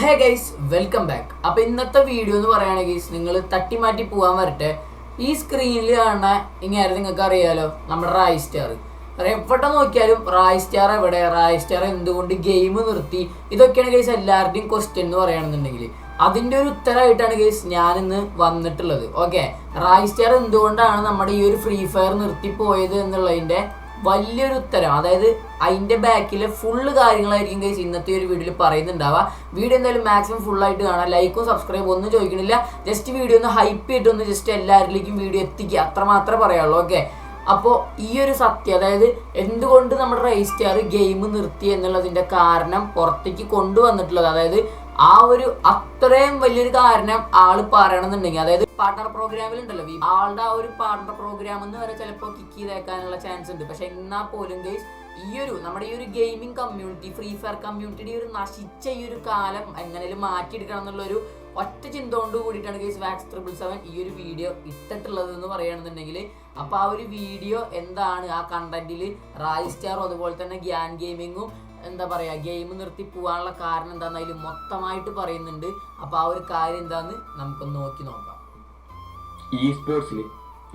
Hey guys welcome back. അപ്പോൾ ഇന്നത്തെ video എന്ന് പറയുകയാണെങ്കിൽ ഗൈസ് നിങ്ങൾ തട്ടിമാറ്റി പോകാൻ വരട്ടെ. ഈ സ്ക്രീനിൽ കാണുന്ന ഇങ്ങനെ നിങ്ങൾക്ക് അറിയാലോ നമ്മുടെ റായ് സ്റ്റാർ. എവിടെ നോക്കിയാലും റായ് സ്റ്റാർ എവിടെ, റായ് സ്റ്റാർ എന്തുകൊണ്ട് ഗെയിം നിർത്തി, ഇതൊക്കെയാണ് ഗൈസ് എല്ലാവരുടെയും ക്വസ്റ്റ്യൻ എന്ന് പറയുകയാണെന്നുണ്ടെങ്കിൽ അതിൻ്റെ ഒരു ഉത്തരമായിട്ടാണ് ഗൈസ് ഞാനിന്ന് വന്നിട്ടുള്ളത്. ഓക്കെ, റായ് സ്റ്റാർ എന്തുകൊണ്ടാണ് നമ്മുടെ ഈ ഒരു ഫ്രീ ഫയർ നിർത്തിപ്പോയത് എന്നുള്ളതിൻ്റെ വലിയൊരു ഉത്തരം, അതായത് അതിൻ്റെ ബാക്കിലെ ഫുള്ള് കാര്യങ്ങളായിരിക്കും ഗൈസ് ഇന്നത്തെ ഒരു വീഡിയോയിൽ പറയുന്നുണ്ടാവുക. വീഡിയോ എന്തായാലും മാക്സിമം ഫുള്ളായിട്ട് കാണാം. ലൈക്കും സബ്സ്ക്രൈബും ഒന്നും ചോദിക്കണില്ല, ജസ്റ്റ് വീഡിയോ ഒന്ന് ഹൈപ്പ് ചെയ്തിട്ടൊന്ന് ജസ്റ്റ് എല്ലാവരിലേക്കും വീഡിയോ എത്തിക്കുക, അത്രമാത്രമേ പറയാനുള്ളൂ. ഓക്കെ, അപ്പോൾ ഈ ഒരു സത്യം, അതായത് എന്തുകൊണ്ട് നമ്മുടെ റായ് സ്റ്റാർ ഗെയിം നിർത്തി എന്നുള്ളതിൻ്റെ കാരണം പുറത്തേക്ക് കൊണ്ടുവന്നിട്ടുള്ളത്, അതായത് ആ ഒരു അത്രയും വലിയൊരു കാരണം ആള് പറയണമെന്നുണ്ടെങ്കിൽ, അതായത് പാർട്ണർ പ്രോഗ്രാമിൽ ഉണ്ടല്ലോ, ആളുടെ ആ ഒരു പാർട്ണർ പ്രോഗ്രാം എന്ന് വരെ ചിലപ്പോൾ കിക്ക് ചെയ്തേക്കാനുള്ള ചാൻസ് ഉണ്ട്. പക്ഷെ എന്നാൽ പോലും ഗൈസ് ഈ ഒരു നമ്മുടെ ഈ ഒരു ഗെയിമിംഗ് കമ്മ്യൂണിറ്റി, ഫ്രീ ഫയർ കമ്മ്യൂണിറ്റിയുടെ ഈ ഒരു നശിച്ച ഈ ഒരു കാലം എങ്ങനെയും മാറ്റിയെടുക്കണം എന്നുള്ളൊരു ഒറ്റ ചിന്ത കൊണ്ട് കൂടിയിട്ടാണ് ഗൈസ് Vax777 ഈ ഒരു വീഡിയോ ഇട്ടിട്ടുള്ളത് എന്ന് പറയുകയാണെന്നുണ്ടെങ്കിൽ. അപ്പോൾ ആ ഒരു വീഡിയോ എന്താണ്, ആ കണ്ടന്റിൽ റായ് സ്റ്റാറും അതുപോലെ തന്നെ ഗ്യാൻ ഗെയിമിങ്ങും എന്താ പറയുക ഗെയിം നിർത്തി പോകാനുള്ള കാരണം എന്താണെന്ന് അതിൽ മൊത്തമായിട്ട് പറയുന്നുണ്ട്. അപ്പോൾ ആ ഒരു കാര്യം എന്താണെന്ന് നമുക്കൊന്ന് നോക്കാം. ഇ സ്പോർട്സിൽ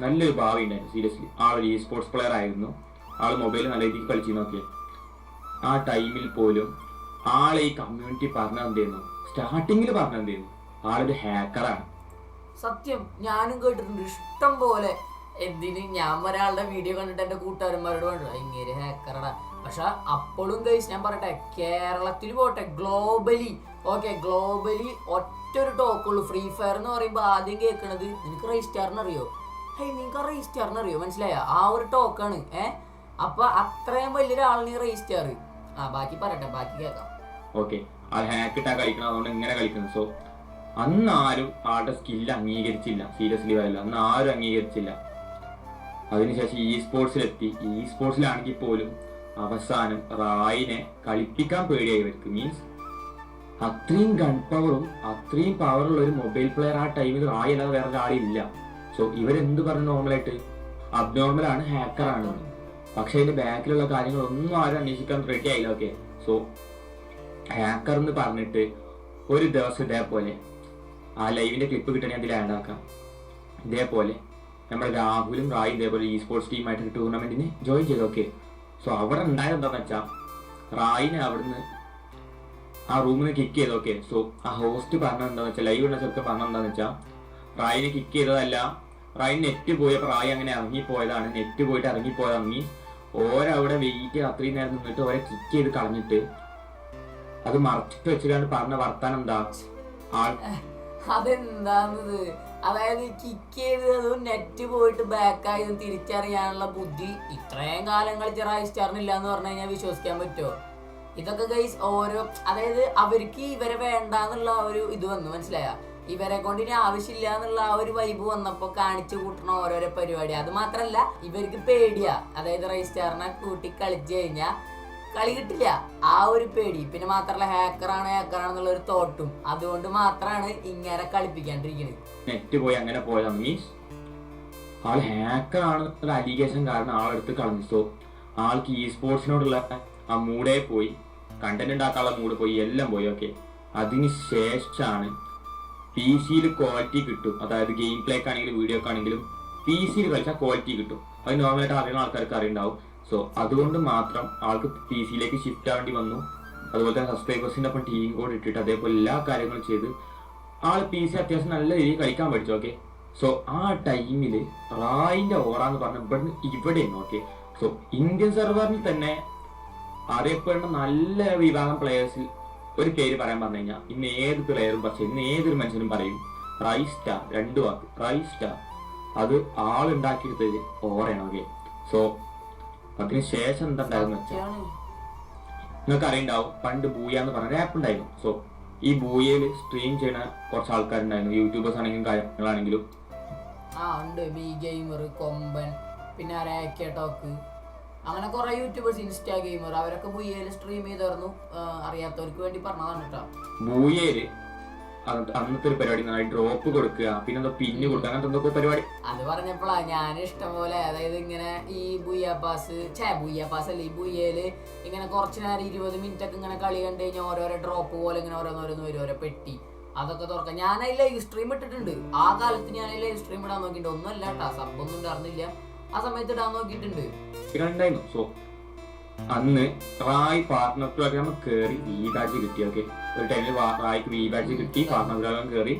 നല്ലൊരു ഭാവി ഉണ്ടായിരുന്നു. സീരിയസ്ലി ആളൊരു ഇ സ്പോർട്സ് പ്ലെയർ ആയിരുന്നു. ആൾ മൊബൈൽ നല്ല രീതിക്ക് കളിച്ചു നോക്കിയത്. ആ ടൈമിൽ പോലും ആളെ ഈ കമ്മ്യൂണിറ്റി പറഞ്ഞത് എന്തായിരുന്നു, സ്റ്റാർട്ടിങ്ങിൽ പറഞ്ഞത് എന്തായിരുന്നു, ആളൊരു ഹാക്കറാണ്. സത്യം ഞാനും കേട്ടിട്ടുണ്ട് ഇഷ്ടം പോലെ. എന്തിന്, ഞാൻ ഒരാളുടെ വീഡിയോ കണ്ടിട്ട് എൻ്റെ കൂട്ടുകാരന്മാരോട് പറഞ്ഞു ഇങ്ങനെ ഹാക്കറടാ. പക്ഷെ അപ്പോഴും ഗൈസ് ഞാൻ പറയട്ടെ, കേരളത്തിൽ പോട്ടെ, ഗ്ലോബലി ഓക്കെ, ഗ്ലോബലി ഒറ്റൊരു ടോക്കുള്ളൂ. ഫ്രീ ഫയർ എന്ന് പറയുമ്പോൾ ആദ്യം കേൾക്കണത് നിനക്ക് റായ് സ്റ്റാറിന് അറിയോ, നിങ്ങൾക്ക് റായ് സ്റ്റാറിന് അറിയോ, മനസ്സിലായ ആ ഒരു ടോക്കാണ്. അപ്പൊ അത്രയും വലിയൊരാളിന് റായ് സ്റ്റാർ. ബാക്കി പറയട്ടെ, ബാക്കി കേൾക്കാം. ഓക്കെ, ആ ഹാക്ക് ഇട്ടാ കളിക്കണം, അതുകൊണ്ട് ഇങ്ങനെ കളിക്കുന്നു. സോ അന്ന് ആരും ആളുടെ സ്കില്ല് അംഗീകരിച്ചില്ല. സീരിയസ്ലി പറയില്ല, അന്ന് ആരും അംഗീകരിച്ചില്ല. അതിനുശേഷം ഇ സ്പോർട്സിലെത്തി. ഇ സ്പോർട്സിലാണെങ്കിൽ പോലും അവസാനം റായിനെ കളിപ്പിക്കാൻ പേടിയായി ഇവർക്ക്. മീൻസ് അത്രയും ഗൺ പവറും അത്രയും പവറുള്ള ഒരു മൊബൈൽ പ്ലെയർ ആ ടൈമിൽ റായി അല്ലാതെ വേറെ ഒരാളില്ല. സോ ഇവരെന്ത് പറഞ്ഞു, നോർമലായിട്ട് അബ്നോർമലാണ്, ഹാക്കറാണ്. പക്ഷെ അതിന്റെ ബാക്കിലുള്ള കാര്യങ്ങളൊന്നും ആരും അന്വേഷിക്കാൻ റെഡി ആയില്ല. ഓക്കെ, സോ ഹാക്കർ എന്ന് പറഞ്ഞിട്ട് ഒരു ദിവസം ഇതേപോലെ ആ ലൈവിന്റെ ക്ലിപ്പ് കിട്ടണേ അതിൽ ആഡ് ആക്കാം. ഇതേപോലെ നമ്മുടെ രാഹുലും റായും ഇതേപോലെ ഇ സ്പോർട്സ് ടീമായിട്ട് ടൂർണമെന്റിന് ജോയിൻ ചെയ്തു. ഓക്കെ, സോ അവിടെ ഉണ്ടായത് എന്താണെന്ന് വെച്ചാൽ റായിനെ അവിടുന്ന് ആ റൂമിൽ നിന്ന് കിക്ക് ചെയ്തു. ഓക്കെ, സോ ആ ഹോസ്റ്റ് പറഞ്ഞത് എന്താണെന്ന് വെച്ചാൽ, ലൈവ് ഉള്ള ചെറുക്കെ പറഞ്ഞത് എന്താണെന്ന് വെച്ചാൽ റായിനെ കിക്ക് ചെയ്തതല്ല, റായിന് നെറ്റ് പോയപ്പോൾ റായി അങ്ങനെ ഇറങ്ങിപ്പോയതാണ്. നെറ്റ് പോയിട്ട് ഇറങ്ങിപ്പോയതാണ്. മീൻസ് ഓരവിടെ വെയിറ്റ് ചെയ്ത് അത്രയും നേരം നിന്നിട്ട് ഓരെ കിക്ക് ചെയ്ത് കളഞ്ഞിട്ട് അത് മറച്ചിട്ട് വെച്ചിട്ടാണ് പറഞ്ഞ വർത്താനം എന്താ അതെന്താന്നത്, അതായത് കിക്ക് ചെയ്തതും നെറ്റ് പോയിട്ട് ബാക്കായതും തിരിച്ചറിയാനുള്ള ബുദ്ധി ഇത്രയും കാലം കളിച്ച റായ് സ്റ്റാറിനില്ല എന്ന് പറഞ്ഞു കഴിഞ്ഞാൽ വിശ്വസിക്കാൻ പറ്റുമോ? ഇതൊക്കെ ഗൈസ് ഓരോ, അതായത് അവർക്ക് ഇവരെ വേണ്ടാന്നുള്ള ഒരു ഇത് വന്നു, മനസ്സിലായ, ഇവരെ കൊണ്ട് ഇനി ആവശ്യമില്ല എന്നുള്ള ആ ഒരു വൈബ് വന്നപ്പോൾ കാണിച്ചു കൂട്ടണ ഓരോരോ പരിപാടി. അത് മാത്രല്ല ഇവർക്ക് പേടിയാ, അതായത് റായ് സ്റ്റാറിനെ കൂട്ടി കളിച്ചു കഴിഞ്ഞാൽ കളി കിട്ടില്ല, ആ ഒരു പേടി. പിന്നെ മാത്രല്ല ഹാക്കറാണെന്നുള്ള ഒരു തോട്ടും, അതുകൊണ്ട് മാത്രമാണ് ഇങ്ങനെ കളിപ്പിക്കാണ്ടിരിക്കുന്നത്. നെറ്റ് പോയി അങ്ങനെ പോയതാണ്. മീൻസ് ആൾ ഹാക്കറാണ് അലിഗേഷൻ കാരണം ആളെടുത്ത് കളഞ്ഞു. സോ ആൾക്ക് ഇ സ്പോർട്സിനോടുള്ള ആ മൂഡേ പോയി, കണ്ടന്റ് ഉണ്ടാക്കാനുള്ള മൂഡ് പോയി, എല്ലാം പോയി. ഓക്കെ, അതിന് ശേഷമാണ് പി സിയിൽ ക്വാളിറ്റി കിട്ടും. അതായത് ഗെയിം പ്ലേക്കാണെങ്കിലും വീഡിയോക്കാണെങ്കിലും പി സിയിൽ കളിച്ചാൽ ക്വാളിറ്റി കിട്ടും. അത് നോർമലായിട്ട് അറിയുന്ന ആൾക്കാർക്ക് അറിയുണ്ടാവും. സോ അതുകൊണ്ട് മാത്രം ആൾക്ക് പി സിയിലേക്ക് ഷിഫ്റ്റ് ആവേണ്ടി വന്നു. അതുപോലെ തന്നെ സബ്സ്ക്രൈബേഴ്സിൻ്റെ ഒപ്പം ടീം കോഡ് ഇട്ടിട്ട് അതേപോലെ എല്ലാ കാര്യങ്ങളും ചെയ്ത് ആൾ പി സി അത്യാവശ്യം നല്ല രീതിയിൽ കളിക്കാൻ പഠിച്ചു. ഓക്കെ, സോ ആ ടൈമിൽ റായിൻ്റെ ഓറ എന്ന് പറഞ്ഞ ഇവിടെയാണ്. ഓക്കെ, സോ ഇന്ത്യൻ സെർവറിൽ തന്നെ അറിയപ്പെടുന്ന നല്ല വിഭാഗം പ്ലെയേഴ്സിൽ ഒരു പേര് പറയാൻ പറഞ്ഞു കഴിഞ്ഞാൽ ഇന്ന് ഏത് പ്ലെയറും, പക്ഷേ ഇന്ന് ഏതൊരു മനുഷ്യനും പറയും റായ് സ്റ്റാർ. 2 വാക്ക്, റായ് സ്റ്റാർ. അത് ആളുണ്ടാക്കിയെടുത്തത് ഓറയാണ്. ഓക്കെ, സോ അതിന് ശേഷം എന്താണ്ടായിരുന്നു വെച്ചാൽ നിങ്ങൾക്ക് അറിയണ്ടാവും, പണ്ട് ബൂയ എന്ന് പറഞ്ഞ ആപ്പ് ഉണ്ടായിരുന്നു. സോ ഈ ബൂയയിൽ സ്ട്രീം ചെയ്യുന്ന കുറച്ച് ആൾക്കാരുണ്ടായിരുന്നു, യൂട്യൂബേഴ്സ് ആണെങ്കിലും കാര്യങ്ങളാണെങ്കിലും. ഉണ്ട്, ബി ഗെയിമർ, കൊമ്പൻ, പിന്നെ ടോക്ക്, അങ്ങനെ കുറെ യൂട്യൂബേഴ്സ്, ഇൻസ്റ്റാ ഗെയിമർ, അവരൊക്കെ ബൂയയിൽ സ്ട്രീം ചെയ്തായിരുന്നു. അറിയാത്തവർക്ക് വേണ്ടി പറഞ്ഞതാണ് കേട്ടോ. ബൂയയില് അന്നത്തെ ഒരു പരിപാടി ഡ്രോപ്പ് കൊടുക്കുക, പിന്നെന്താ പിന്ന് കൊടുക്കുക, അങ്ങനത്തെ എന്തൊക്കെ പരിപാടി. അത് പറഞ്ഞപ്പോഴാ ഞാൻ ഇഷ്ടം പോലെ, അതായത് ഇങ്ങനെ ഈ ബുയ്യ പാസ് അല്ല, ഈ ബുയ്യയില് ഇങ്ങനെ കുറച്ചു നേരം 20 മിനിറ്റ് ഒക്കെ ഇങ്ങനെ കളി കണ്ടു കഴിഞ്ഞാൽ ഓരോരോ ഡ്രോപ്പ് പോലെ ഇങ്ങനെ ഓരോന്നോരോന്ന് വരും, ഓരോ പെട്ടി അതൊക്കെ തുറക്കാം. ഞാൻ അതിൽ ലൈവ് സ്ട്രീം ഇട്ടിട്ടുണ്ട്. ആ കാലത്ത് ഞാൻ ലൈവ് സ്ട്രീം ഇടാൻ നോക്കിയിട്ടുണ്ട്. ഒന്നുമല്ല കേട്ടാ, സബ്ബൊന്നും ഉണ്ടായിരുന്നില്ല ആ സമയത്ത് ഇടാൻ നോക്കിയിട്ടുണ്ട്. സോ അന്ന് റായ് പാർട്ട്ണർ പ്രോഗ്രാം കയറി വി ബാഡ്ജ് കിട്ടി. ഓക്കെ, ഒരു ടൈമിൽ റായ്ക്ക് വി ബാഡ്ജ് കിട്ടി, പാർട്ട്ണർ പ്രോഗ്രാം കയറി.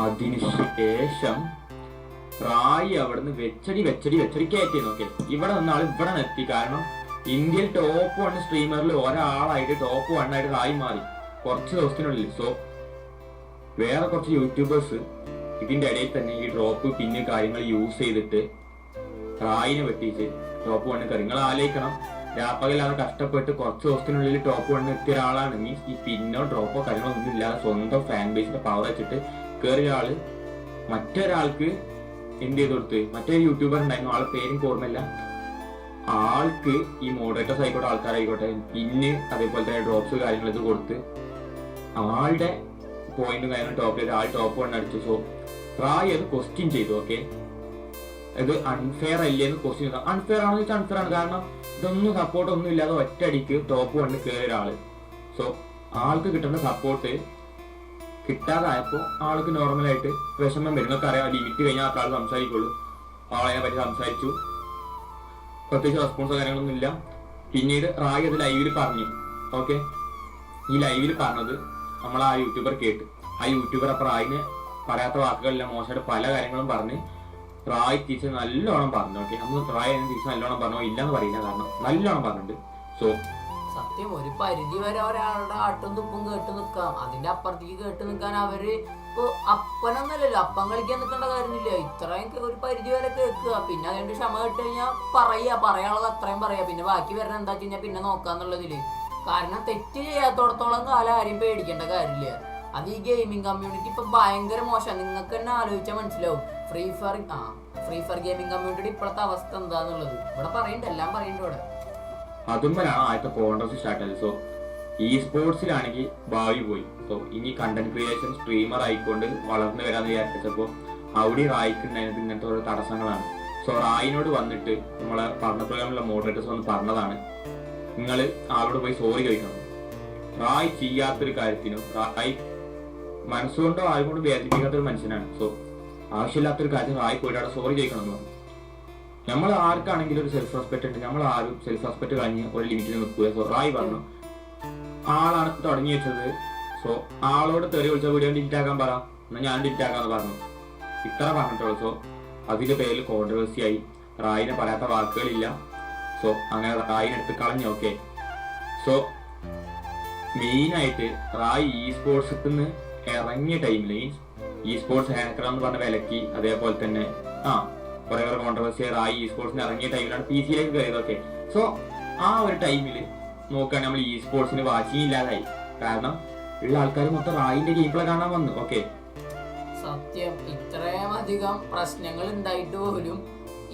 അതിനുശേഷം റായ് അവിടുന്ന് വെച്ചടി കയറ്റി. ഓക്കെ, ഇവിടെ നിന്നാൾ ഇവിടെ നിർത്തി. കാരണം ഇന്ത്യയിൽ ടോപ്പ് 1 സ്ട്രീമറിൽ ഒരാളായിട്ട് ടോപ്പ് 1 ആയിട്ട് റായ് മാറി കുറച്ച് ദിവസത്തിനുള്ളിൽ. സോ വേറെ കുറച്ച് യൂട്യൂബേഴ്സ് ഇതിന്റെ ഇടയിൽ തന്നെ ഈ ഡ്രോപ്പ് പിന്നെ കാര്യങ്ങൾ യൂസ് ചെയ്തിട്ട് റായിനെ വെട്ടിച്ച് ടോപ്പ് 1 കയറി. നിങ്ങൾ ആലോചിക്കണം, രാപ്പകലാതെ കഷ്ടപ്പെട്ട് കുറച്ച് ദിവസത്തിനുള്ളിൽ ടോപ്പ് 1 എത്തിയ ഒരാളാണ്. മീൻസ് ഈ പിന്നോ ഡ്രോപ്പോ കാര്യങ്ങളോ ഒന്നും ഇല്ലാതെ സ്വന്തം ഫാൻ ബേസിന്റെ പവർ വെച്ചിട്ട് കയറിയ ആള് മറ്റൊരാൾക്ക് എന്ത് ചെയ്ത് കൊടുത്ത്. മറ്റൊരു യൂട്യൂബർ ഉണ്ടായിരുന്നു, ആളെ പേരും ഓർമ്മയില്ല. ആൾക്ക് ഈ മോഡറേറ്റേഴ്സ് ആയിക്കോട്ടെ, ആൾക്കാരായിക്കോട്ടെ, പിന്നെ അതേപോലെ തന്നെ ഡ്രോപ്സ് കാര്യങ്ങൾ ഇത് കൊടുത്ത് ആളുടെ പോയിന്റും കാര്യങ്ങളും ടോപ്പ് ചെയ്ത് ആൾ ടോപ്പ് 1 അടിച്ചു. സോ റായ് അത് ക്വസ്റ്റ്യൻ ചെയ്തു. ഓക്കെ, ഇത് അൺഫെയർ അല്ലേന്ന് ക്വസ്റ്റ്യൻ ചെയ്തു. അൺഫെയർ ആണെന്ന് വെച്ചാൽ അൺഫെയർ ആണ്. കാരണം ഇതൊന്നും സപ്പോർട്ട് ഒന്നും ഇല്ലാതെ ഒറ്റയടിക്ക് ടോപ്പ് 1 കയറിയ ഒരാള്. സോ ആൾക്ക് കിട്ടുന്ന സപ്പോർട്ട് കിട്ടാതായപ്പോൾ ആൾക്ക് നോർമലായിട്ട് വിഷമം വരും. നിങ്ങൾക്ക് അറിയാം, ലിമിറ്റ് കഴിഞ്ഞാൽ ആൾ സംസാരിക്കുള്ളൂ. ആളതിനെ പറ്റി സംസാരിച്ചു, പ്രത്യേകിച്ച് റെസ്പോൺസോ കാര്യങ്ങളൊന്നും ഇല്ല. പിന്നീട് റായ് അത് ലൈവിൽ പറഞ്ഞു. ഓക്കെ, ഈ ലൈവിൽ പറഞ്ഞത് നമ്മൾ ആ യൂട്യൂബർ കേട്ട്. ആ യൂട്യൂബർ അപ്പൊ റായിന് പറയാത്ത വാക്കുകളില്ല, മോശമായിട്ട് പല കാര്യങ്ങളും പറഞ്ഞ് റായ് ടീച്ചർ നല്ലോണം പറഞ്ഞു. ഓക്കെ, അന്ന് റായ് ടീച്ചർ നല്ലോണം പറഞ്ഞു, ഇല്ലെന്ന് പറയില്ല, കാരണം നല്ലോണം പറഞ്ഞിട്ടുണ്ട്. സോ സത്യം, ഒരു പരിധി വരെ ഒരാളുടെ ആട്ടും തുപ്പും കേട്ട് നിൽക്കാം. അതിന്റെ അപ്പുറത്തേക്ക് കേട്ട് നിൽക്കാൻ അവര് ഇപ്പൊ അപ്പനൊന്നല്ലല്ലോ, അപ്പം കളിക്കാൻ നിൽക്കേണ്ട കാര്യമില്ല. ഇത്രയും ഒരു പരിധി വരെ കേൾക്കുക, പിന്നെ അതിന്റെ ക്ഷമ കേട്ട് കഴിഞ്ഞാൽ പറയാനുള്ളത് അത്രയും പറയാ. പിന്നെ ബാക്കി വരണ എന്താ വെച്ച് കഴിഞ്ഞാൽ പിന്നെ നോക്കാന്നുള്ളതില്. കാരണം തെറ്റ് ചെയ്യാത്തോടത്തോളം കാലം ആരെയും പേടിക്കേണ്ട കാര്യമില്ല. അത് ഈ ഗെയിമിംഗ് കമ്മ്യൂണിറ്റി ഇപ്പൊ ഭയങ്കര മോശമാണ്. നിങ്ങൾക്ക് തന്നെ ആലോചിച്ചാൽ മനസ്സിലാവും. ഫ്രീ ഫയർ ഗെയിമിംഗ് കമ്മ്യൂണിറ്റിയുടെ ഇപ്പോഴത്തെ അവസ്ഥ എന്താന്നുള്ളത് ഇവിടെ പറയണ്ട, എല്ലാം പറയണ്ട ഇവിടെ. അതുമ്പോഴാണ് ആദ്യത്തെ കോൺട്രവേഴ്സി സ്റ്റാർട്ട് ആയത്. സോ ഈ സ്പോർട്സിലാണെങ്കിൽ ഭാവി പോയി. സോ ഇനി കണ്ടന്റ് ക്രിയേഷൻ സ്ട്രീമർ ആയിക്കൊണ്ട് വളർന്നു വരാന്ന് വിചാരിച്ചപ്പോൾ അവിടെ റായിക്കുണ്ടായിരുന്നത് ഇങ്ങനത്തെ ഓരോ തടസ്സങ്ങളാണ്. സോ റായിനോട് വന്നിട്ട് നമ്മളെ പഠന പ്രോഗ്രാമിലുള്ള മോഡറേറ്റേഴ്സ് വന്ന് പറഞ്ഞതാണ്, നിങ്ങൾ ആളോട് പോയി സോറി ചോദിക്കണം. റായ് ചെയ്യാത്തൊരു കാര്യത്തിനും റായ് മനസ്സുകൊണ്ടോ ആരും വേദനിപ്പിക്കാത്തൊരു മനുഷ്യനാണ്. സോ ആവശ്യമില്ലാത്തൊരു കാര്യം റായ് പോയിട്ട് അവിടെ സോറി ചോദിക്കണം എന്ന് പറഞ്ഞു. നമ്മൾ ആർക്കാണെങ്കിലും ഒരു സെൽഫ് റെസ്പെക്ട് ഉണ്ട്. നമ്മൾ ആരും സെൽഫ് റെസ്പെക്ട് കഴിഞ്ഞ് ഒരു ലിമിറ്റിൽ നിൽക്കുക. സോ റായ് പറഞ്ഞു, ആളാണ് തുടങ്ങി വെച്ചത്. സോ ആളോട് തെറി വിളിച്ച വീഡിയോ ഡിലീറ്റ് ആക്കാൻ പറ, എന്നാൽ ഞാൻ ഡിലീറ്റ് ആക്കാന്ന് പറഞ്ഞു. ഇത്ര പറഞ്ഞിട്ടുള്ളൂ. സോ അതിന്റെ പേരിൽ കോൺട്രവേഴ്സി ആയി. റായിനെ പറയാത്ത വാക്കുകളില്ല. സോ അങ്ങനെ റായിനെ എടുത്ത് കളഞ്ഞു. ഓക്കെ, സോ മെയിനായിട്ട് റായ് ഇ സ്പോർട്സിൽ നിന്ന് ഇറങ്ങിയ ടൈമിൽ ഇ സ്പോർട്സ് ഹാക്കർ എന്ന് പറഞ്ഞ വിലക്കി, അതേപോലെ തന്നെ കുറെ കോൺട്രവേഴ്സി റായ് ഇ സ്പോർട്സിന് ഇറങ്ങിയ ടൈമിലാണ് പി സിയിലേക്ക് കയറിയത്. ഓക്കെ, സോ ആ ഒരു ടൈമിൽ നോക്കുകയാണെങ്കിൽ നമ്മൾ ഇ സ്പോർട്സിന് വാച്ചിങ് ഇല്ലാതായി. കാരണം ഉള്ള ആൾക്കാർ മൊത്തം റായിന്റെ ഗെയിം പ്ലേ കാണാൻ വന്നു. ഓക്കെ, സത്യം, ഇത്രയും അധികം പ്രശ്നങ്ങൾ ഉണ്ടായിട്ട് പോലും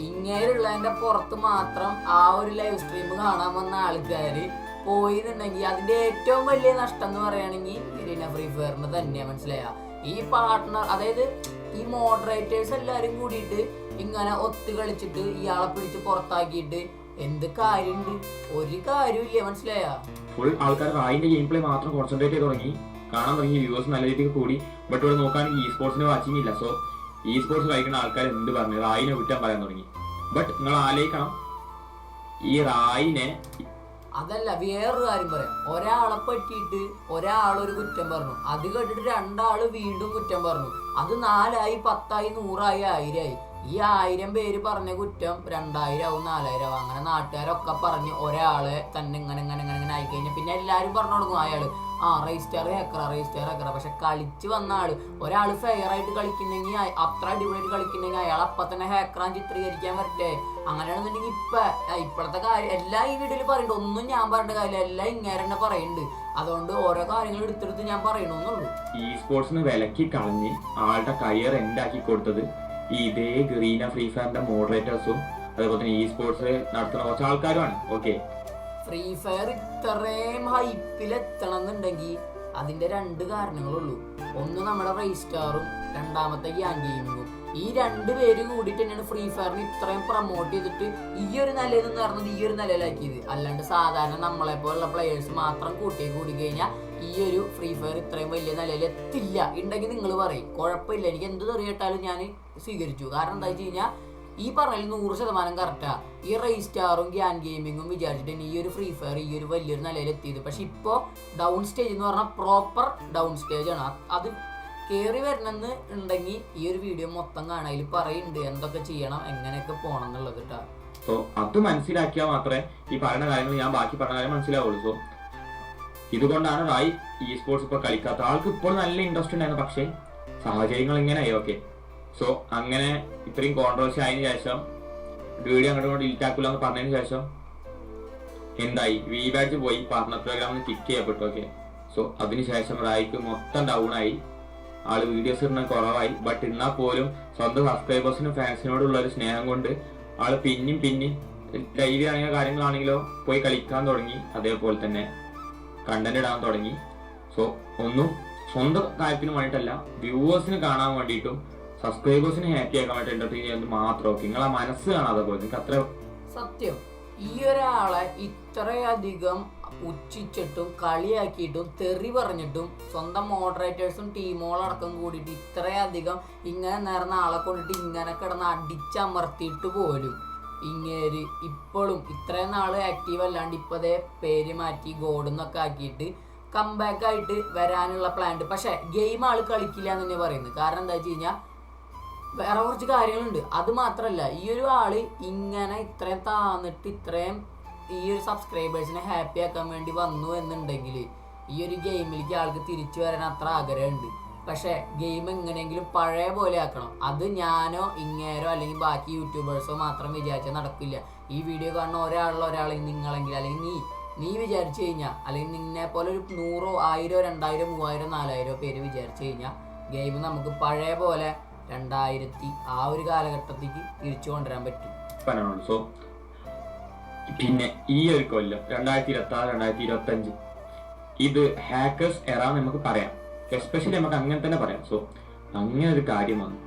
ഇങ്ങനെയുള്ളതിന്റെ പുറത്ത് മാത്രം ആ ഒരു ലൈവ് സ്ട്രീം കാണാൻ വന്ന ആൾക്കാര് പോയിന്നുണ്ടെങ്കിൽ അതിന്റെ ഏറ്റവും വലിയ നഷ്ടം എന്ന് പറയുകയാണെങ്കിൽ ഇരീന ഫ്രീ ഫയറിന് തന്നെയാ. മനസ്സിലായ ഈ പാർട്ട്ണർ, അതായത് ഈ മോഡറേറ്റേഴ്സ് എല്ലാരും കൂടിയിട്ട് ഇങ്ങനെ ഒത്തു കളിച്ചിട്ട് ഇയാളെ പിടിച്ച് പുറത്താക്കിയിട്ട് എന്ത് കാര്യമുണ്ട്? ഒരു കാര്യമില്ല. മനസ്സിലായ ഫുൾ ആൾക്കാർ റായിന്റെ ഗെയിം പ്ലേ മാത്രം കോൺസെൻട്രേറ്റ് ചെയ്ത് തുടങ്ങി, കാണാൻ തുടങ്ങി, വ്യൂവേഴ്സ് നല്ല രീതിക്ക് കൂടി. ബട്ട് ഇവിടെ നോക്കുകയാണെങ്കിൽ ഇ സ്പോർട്സിന് വാച്ചിങ് ഇല്ല. സോ ഇ സ്പോർട്സ് കളിക്കുന്ന ആൾക്കാർ എന്ത് പറഞ്ഞു, റായിനെ കുറ്റം പറയാൻ തുടങ്ങി. ബട്ട് നിങ്ങൾ ആലോചിക്കണം, ഈ റായിനെ അതല്ല, വേറൊരു കാര്യം പറയാം. ഒരാളെ പറ്റിയിട്ട് ഒരാളൊരു കുറ്റം പറഞ്ഞു, അത് കേട്ടിട്ട് രണ്ടാള് വീണ്ടും കുറ്റം പറഞ്ഞു. അത് 4 10 100 1000 ഈ 1000 പേര് പറഞ്ഞ കുറ്റം 2000 ആവും 4000 ആവും. അങ്ങനെ നാട്ടുകാരൊക്കെ പറഞ്ഞ് ഒരാളെ തന്നെ ഇങ്ങനെ ആയിക്കഴിഞ്ഞാൽ പിന്നെ എല്ലാരും പറഞ്ഞു കൊടുക്കും അയാള് റജിസ്റ്റർ ഹേക്കറ. പക്ഷെ കളിച്ച് വന്ന ആള്, ഒരാള് ഫെയർ ആയിട്ട് കളിക്കുന്നെങ്കിൽ, അത്ര അടിപൊളിയായിട്ട് കളിക്കുന്നെങ്കിൽ അയാൾ അപ്പൊ തന്നെ ഹേക്കറാൻ ചിത്രീകരിക്കാൻ പറ്റേ. അങ്ങനെയാണെന്നുണ്ടെങ്കിൽ ഇപ്പോഴത്തെ കാര്യം എല്ലാം ഈ വീഡിയോയിൽ പറയുന്നുണ്ട്. ഒന്നും ഞാൻ പറഞ്ഞ കാര്യമില്ല, എല്ലാം ഇങ്ങനെ തന്നെ പറയുന്നുണ്ട്. അതുകൊണ്ട് ഓരോ കാര്യങ്ങൾ എടുത്തെടുത്ത് ഞാൻ പറയണമെന്നുള്ളൂ. ഈ സ്പോർട്സിന് വിലക്കി കളഞ്ഞ് ആളുടെ കരിയർ എൻഡാക്കി കൊടുത്തത് ഇതേ ഗറീന ഫ്രീ ഫയറിന്റെ മോഡറേറ്റേഴ്സും അതേപോലെ തന്നെ ഇ സ്പോർട്സ് നടത്തുന്ന കുറച്ച് ആൾക്കാരുമാണ്. ഓക്കെ, ഫ്രീ ഫയർ ഇത്രയും ഹൈപ്പിൽ എത്തണം എന്നുണ്ടെങ്കിൽ അതിന്റെ 2 കാരണങ്ങളുള്ളൂ. ഒന്ന് നമ്മുടെ റൈസ് സ്റ്റാറും, രണ്ടാമത്തെ ഗ്യാൻ ഗെയിമിങ്ങും. ഈ 2 പേര് കൂടിയിട്ട് തന്നെയാണ് ഫ്രീ ഫയറിന് ഇത്രയും പ്രൊമോട്ട് ചെയ്തിട്ട് ഈ ഒരു നിലയിൽ നിന്ന് പറഞ്ഞത് ഈ ഒരു നിലയിലാക്കിയത്. അല്ലാണ്ട് സാധാരണ നമ്മളെ പോലുള്ള പ്ലെയേഴ്സ് മാത്രം കൂടി കഴിഞ്ഞാൽ ഈ ഒരു ഫ്രീ ഫയർ ഇത്രയും വലിയ നിലയിൽ എത്തില്ല. ഉണ്ടെങ്കിൽ നിങ്ങൾ പറയും, കുഴപ്പമില്ല, എനിക്ക് എന്ത് തെറിയിട്ടാലും ഞാൻ സ്വീകരിച്ചു. കാരണം എന്താ വെച്ച് കഴിഞ്ഞാൽ ഈ പറഞ്ഞതിൽ 100% കറക്റ്റാ. ഈ റൈസ് സ്റ്റാറും ഗ്യാൻ ഗെയിമിങ്ങും വിചാരിച്ചിട്ട് ഈ ഒരു ഫ്രീ ഫയർ ഈ ഒരു വലിയൊരു നിലയിൽ എത്തിയത്. പക്ഷെ ഇപ്പോൾ ഡൗൺ സ്റ്റേജ് എന്ന് പറഞ്ഞാൽ പ്രോപ്പർ ഡൗൺ സ്റ്റേജ് ആണ്. അത് കയറി വരണമെന്ന് ഉണ്ടെങ്കിൽ ഈ ഒരു വീഡിയോ മൊത്തം കാണാൻ അതിൽ പറയുന്നുണ്ട് എന്തൊക്കെ ചെയ്യണം, എങ്ങനെയൊക്കെ പോകണം എന്നുള്ളത് കേട്ടോ. സോ അത് മനസ്സിലാക്കിയാൽ മാത്രമേ ഈ പറയുന്ന കാര്യങ്ങൾ ഞാൻ ബാക്കി പറഞ്ഞ കാര്യം മനസ്സിലാവുള്ളൂ. സോ ഇതുകൊണ്ടാണ് റായ് ഈ സ്പോർട്സ് ഇപ്പോൾ കളിക്കാത്ത. ആൾക്ക് ഇപ്പോൾ നല്ല ഇൻട്രസ്റ്റ് ഉണ്ടായിരുന്നു, പക്ഷേ സാഹചര്യങ്ങൾ ഇങ്ങനെയായി. ഓക്കെ, സോ അങ്ങനെ ഇത്രയും കോൺട്രവേഴ്സി ആയതിനു ശേഷം വീഡിയോ അങ്ങോട്ട് ഡിലീറ്റ് ആക്കില്ല എന്ന് പറഞ്ഞതിന് ശേഷം എന്തായി, വി ബാഡ്ജ് പോയി പാർട്ണർ പ്രോഗ്രാമിന് കിക്ക് ചെയ്യപ്പെട്ടു. ഓക്കെ, സോ അതിനുശേഷം റായ്ക്ക് മൊത്തം ഡൗൺ ആയി, ആള് വീഡിയോസ് ഇടുന്ന കുറവായി. ബട്ട് എന്നാൽ പോലും സ്വന്തം സബ്സ്ക്രൈബേഴ്സിനും ഫാൻസിനോടുള്ള ഒരു സ്നേഹം കൊണ്ട് ആള് പിന്നെയും ലൈവ് ആണെങ്കിലോ കാര്യങ്ങളാണെങ്കിലോ പോയി കളിക്കാൻ തുടങ്ങി. അതേപോലെ തന്നെ കണ്ടന്റ് ഇടാൻ തുടങ്ങി. സോ ഒന്നും സ്വന്തം കാര്യത്തിന് വേണ്ടിയിട്ടല്ല, വ്യൂവേഴ്സിന് കാണാൻ വേണ്ടിയിട്ടും സബ്സ്ക്രൈബേഴ്സിന് ഹാപ്പി ആക്കാൻ വേണ്ടി എന്റർടൈൻ ചെയ്യുന്നത് മാത്രം. ഓക്കെ, നിങ്ങളെ മനസ്സ് കാണാതെ പോയി നിങ്ങൾക്ക് അത്ര സത്യം. ഈ ഒരാളെ ഇത്രയധികം പുച്ഛിച്ചിട്ടും കളിയാക്കിയിട്ടും തെറി പറഞ്ഞിട്ടും സ്വന്തം മോഡറേറ്റേഴ്സും ടീമുകളടക്കം കൂടിയിട്ട് ഇത്രയധികം ഇങ്ങനെ നേർന്ന ആളെ കൊണ്ടിട്ട് ഇങ്ങനെ കിടന്ന് അടിച്ചമർത്തിയിട്ട് പോലും ഇങ്ങേര് ഇപ്പോഴും ഇത്രയും നാൾ ആക്റ്റീവ് അല്ലാണ്ട് ഇപ്പതേ പേര് മാറ്റി ഗോഡെന്നൊക്കെ ആക്കിയിട്ട് കംബാക്ക് ആയിട്ട് വരാനുള്ള പ്ലാൻ ഉണ്ട്. പക്ഷെ ഗെയിം ആള് കളിക്കില്ല എന്ന് തന്നെ പറയുന്നത്. കാരണം എന്താ വെച്ച് കഴിഞ്ഞാൽ വേറെ കുറച്ച് കാര്യങ്ങളുണ്ട്. അത് മാത്രമല്ല, ഈ ഒരു ആള് ഇങ്ങനെ ഇത്രയും താന്നിട്ട് ഇത്രയും ഈ ഒരു സബ്സ്ക്രൈബേഴ്സിനെ ഹാപ്പി ആക്കാൻ വേണ്ടി വന്നു എന്നുണ്ടെങ്കിൽ ഈ ഒരു ഗെയിമിലേക്ക് ആൾക്ക് തിരിച്ചു വരാൻ അത്ര ആഗ്രഹമുണ്ട്. പക്ഷെ ഗെയിം എങ്ങനെയെങ്കിലും പഴയ പോലെ ആക്കണം. അത് ഞാനോ ഇങ്ങേരോ അല്ലെങ്കിൽ ബാക്കി യൂട്യൂബേഴ്സോ മാത്രം വിചാരിച്ചാൽ നടക്കില്ല. ഈ വീഡിയോ കാണുന്ന ഒരാളെ നിങ്ങളെങ്കിൽ അല്ലെങ്കിൽ നീ വിചാരിച്ചു കഴിഞ്ഞാൽ, അല്ലെങ്കിൽ നിന്നെ പോലെ ഒരു 100, 1000, 2000, 3000, 4000 പേര് വിചാരിച്ചു കഴിഞ്ഞാൽ ഗെയിം നമുക്ക് പഴയ പോലെ 2000 ആ ഒരു കാലഘട്ടത്തേക്ക് തിരിച്ചു കൊണ്ടുവരാൻ പറ്റും. സോ പിന്നെ ഈ ഒരു കൊല്ലം 2026, 2025 ഇത് ഹാക്കേഴ്സ് എറ നമുക്ക് പറയാം. എസ്പെഷ്യലി നമുക്ക് അങ്ങനെ തന്നെ പറയാം. സോ അങ്ങനെ ഒരു കാര്യം വന്നു,